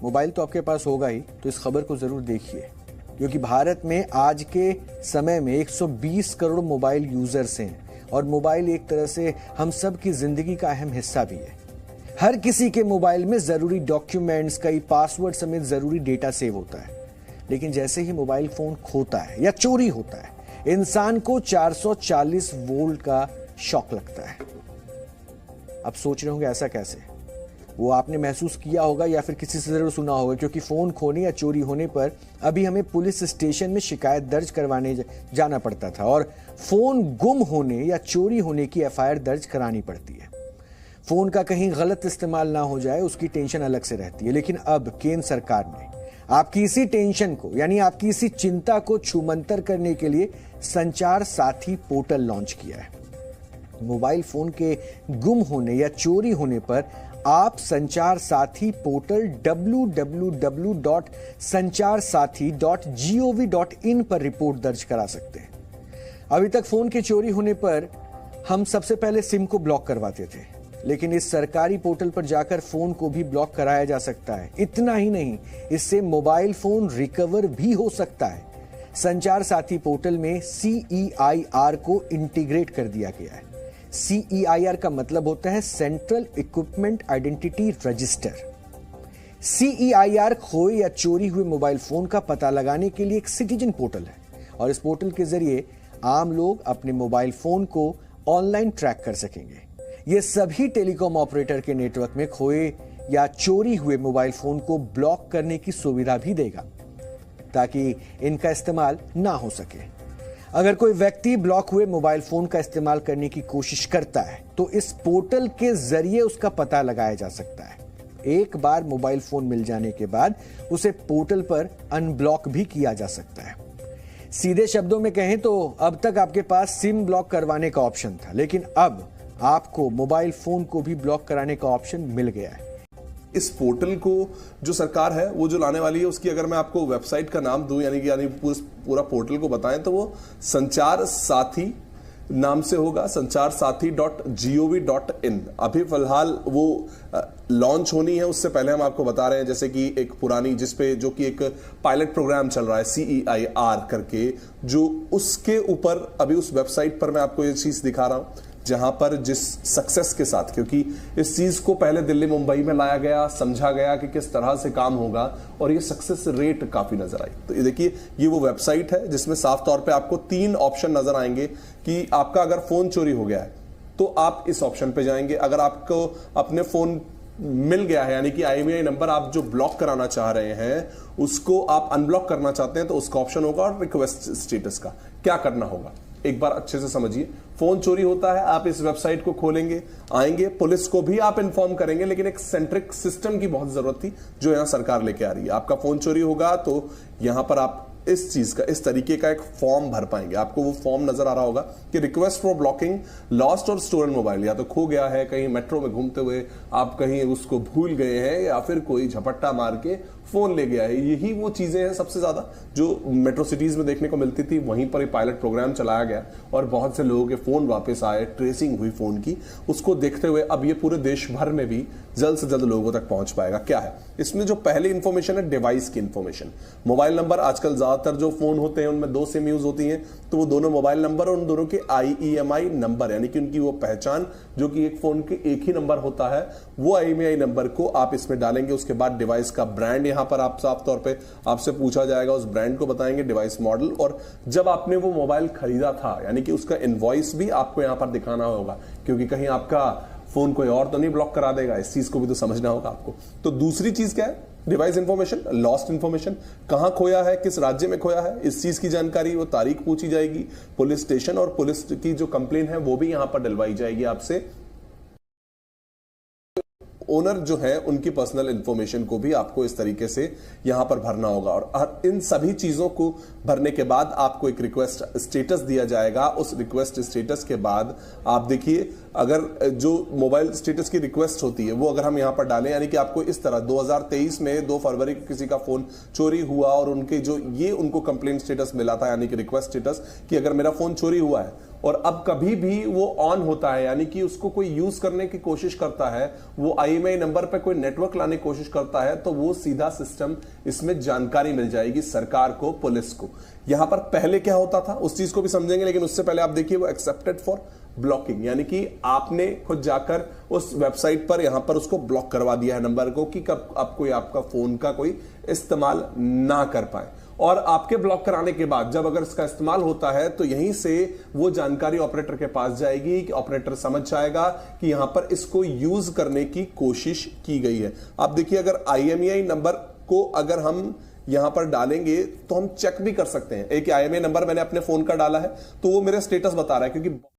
Mobile तो आपके पास होगा ही, तो इस खबर को जरूर देखिए, क्योंकि भारत में आज के समय में 120 करोड़ मोबाइल यूजर्स हैं और मोबाइल एक तरह से हम सब की जिंदगी का अहम हिस्सा भी है। हर किसी के मोबाइल में जरूरी डॉक्यूमेंट्स, कई पासवर्ड समेत जरूरी डेटा सेव होता है। लेकिन जैसे ही मोबाइल फोन खोता है या चोरी होता है, इंसान को 440 वोल्ट का शॉक लगता है। अब सोच रहे होंगे ऐसा कैसे? वो आपने महसूस किया होगा या फिर किसी से जरूर सुना होगा, क्योंकि फोन खोने या चोरी होने पर अभी हमें पुलिस स्टेशन में शिकायत दर्ज करवाने जाना पड़ता था और फोन गुम होने या चोरी होने की एफआईआर दर्ज करानी पड़ती है। फोन का कहीं गलत इस्तेमाल ना हो जाए उसकी टेंशन अलग से रहती है। लेकिन अब केंद्र सरकार ने आपकी इसी टेंशन को, यानी आपकी इसी चिंता को छूमंतर करने के लिए संचार साथी पोर्टल लॉन्च किया है। मोबाइल फोन के गुम होने या चोरी होने पर आप संचार साथी पोर्टल www.sancharsathi.gov.in पर रिपोर्ट दर्ज करा सकते हैं। अभी तक फोन के चोरी होने पर हम सबसे पहले सिम को ब्लॉक करवाते थे, लेकिन इस सरकारी पोर्टल पर जाकर फोन को भी ब्लॉक कराया जा सकता है। इतना ही नहीं, इससे मोबाइल फोन रिकवर भी हो सकता है। संचार साथी पोर्टल में CEIR को इंटीग्रेट कर दिया गया है। CEIR का मतलब होता है central equipment identity register. CEIR खोए या चोरी हुए मोबाइल फोन का पता लगाने के लिए एक सिटीजन पोर्टल है और इस पोर्टल के जरिए आम लोग अपने मोबाइल फोन को ऑनलाइन ट्रैक कर सकेंगे। ये सभी टेलीकॉम ऑपरेटर के नेटवर्क में खोए या चोरी हुए मोबाइल फोन को ब्लॉक करने की सुविधा भी देगा, ताकि इनका इस्तेमाल ना हो सके। अगर कोई व्यक्ति ब्लॉक हुए मोबाइल फोन का इस्तेमाल करने की कोशिश करता है तो इस पोर्टल के जरिए उसका पता लगाया जा सकता है। एक बार मोबाइल फोन मिल जाने के बाद उसे पोर्टल पर अनब्लॉक भी किया जा सकता है। सीधे शब्दों में कहें तो अब तक आपके पास सिम ब्लॉक करवाने का ऑप्शन था, लेकिन अब आपको मोबाइल फोन को भी ब्लॉक कराने का ऑप्शन मिल गया है। इस पोर्टल को जो सरकार है वो जो लाने वाली है, उसकी अगर मैं आपको वेबसाइट का नाम दूं, यानी पूरा पोर्टल को बताएं, तो वो संचार साथी नाम से होगा, sancharsathi.gov.in। अभी फिलहाल वो लॉन्च होनी है, उससे पहले हम आपको बता रहे हैं जैसे कि एक पुरानी जिसपे जो कि एक पायलट प्रोग्राम चल रहा है CEIR करके, जो उसके ऊपर अभी उस वेबसाइट पर मैं आपको ये चीज दिखा रहा हूं, जहां पर जिस सक्सेस के साथ, क्योंकि इस चीज को पहले दिल्ली मुंबई में लाया गया, समझा गया कि किस तरह से काम होगा और ये सक्सेस रेट काफी नजर आई। तो ये देखिए, ये वो वेबसाइट है जिसमें साफ तौर पे आपको 3 ऑप्शन नजर आएंगे कि आपका अगर फोन चोरी हो गया है तो आप इस ऑप्शन पे जाएंगे। अगर आपको अपने फोन मिल गया है, यानी कि IMEI नंबर आप जो ब्लॉक कराना चाह रहे हैं उसको आप अनब्लॉक करना चाहते हैं, तो उसका ऑप्शन होगा। और रिक्वेस्ट स्टेटस का क्या करना होगा एक बार अच्छे से समझिए। फोन चोरी होता है, आप इस वेबसाइट को खोलेंगे, आएंगे, पुलिस को भी आप इन्फॉर्म करेंगे, लेकिन एक सेंट्रिक सिस्टम की बहुत जरूरत थी जो यहां सरकार लेके आ रही है। आपका फोन चोरी होगा तो यहां पर आप इस चीज का, इस तरीके का एक फॉर्म भर पाएंगे। आपको वो फॉर्म नजर आ रहा होगा कि रिक्वेस्ट फॉर ब्लॉकिंग लॉस्ट और स्टोलन मोबाइल, या तो खो गया है, कहीं मेट्रो में घूमते हुए आप कहीं उसको भूल गए हैं, या फिर कोई झपट्टा मार के फोन ले गया है। यही वो चीजें हैं सबसे ज्यादा जो मेट्रो सिटीज में देखने को मिलती थी। वहीं पर एक पायलट प्रोग्राम चलाया गया और बहुत से लोगों के फोन वापस आए, ट्रेसिंग हुई फोन की। उसको देखते हुए अब ये पूरे देश भर में भी जल्द से जल्द लोगों तक पहुंच पाएगा। क्या है इसमें जो पहली इंफॉर्मेशन है, डिवाइस की इंफॉर्मेशन। मोबाइल नंबर, आजकल ज्यादातर जो फोन होते हैं उनमें 2 सिम यूज होती हैं, तो वो दोनों मोबाइल नंबर और उन दोनों के IEMI नंबर, यानी कि उनकी वो पहचान जो कि एक फोन के एक ही नंबर होता है, वो IMEI नंबर को आप इसमें डालेंगे। उसके बाद डिवाइस का ब्रांड यहां पर आप साफ तौर पे आपसे पूछा जाएगा, उस ब्रांड को बताएंगे, डिवाइस मॉडल, और जब आपने वो मोबाइल खरीदा था यानी कि उसका इनवॉइस भी आपको यहां पर दिखाना होगा, क्योंकि कहीं आपका फोन कोई और तो नहीं ब्लॉक करा देगा। इस चीज को भी तो समझना होगा आपको। तो दूसरी चीज क्या है, डिवाइस इंफॉर्मेशन, लॉस्ट इंफॉर्मेशन, कहां खोया है, किस राज्य में खोया है, इस चीज की जानकारी, वो तारीख पूछी जाएगी, पुलिस स्टेशन और पुलिस की जो कंप्लेन है वो भी यहां पर डलवाई जाएगी आपसे। ओनर जो है उनकी पर्सनल इंफॉर्मेशन को भी आपको इस तरीके से यहां पर भरना होगा, और इन सभी चीजों को भरने के बाद आपको एक रिक्वेस्ट स्टेटस दिया जाएगा। उस रिक्वेस्ट स्टेटस के बाद आप देखिए, अगर जो मोबाइल स्टेटस की रिक्वेस्ट होती है वो अगर हम यहां पर डालें, यानी कि आपको इस तरह 2023 में 2 फरवरी को किसी का फोन चोरी हुआ और उनके जो ये उनको कंप्लेंट स्टेटस मिला था, यानी कि रिक्वेस्ट स्टेटस कि अगर मेरा फोन चोरी हुआ है, और अब कभी भी वो ऑन होता है, यानी कि उसको कोई यूज करने की कोशिश करता है, वो IMEI नंबर पे कोई नेटवर्क लाने की कोशिश करता है, तो वो सीधा सिस्टम इसमें जानकारी मिल जाएगी सरकार को, पुलिस को। यहां पर पहले क्या होता था उस चीज को भी समझेंगे, लेकिन उससे पहले आप देखिए वो एक्सेप्टेड फॉर ब्लॉकिंग, यानी कि आपने खुद जाकर उस वेबसाइट पर यहां पर उसको ब्लॉक करवा दिया है नंबर को कि कब आप कोई आपका फोन का कोई इस्तेमाल ना कर पाए। और आपके ब्लॉक कराने के बाद जब अगर इसका इस्तेमाल होता है तो यहीं से वो जानकारी ऑपरेटर के पास जाएगी कि ऑपरेटर समझ जाएगा कि यहां पर इसको यूज करने की कोशिश की गई है। आप देखिए अगर IMEI नंबर को अगर हम यहां पर डालेंगे तो हम चेक भी कर सकते हैं। एक IMEI नंबर मैंने अपने फोन का डाला है तो वो मेरा स्टेटस बता रहा है, क्योंकि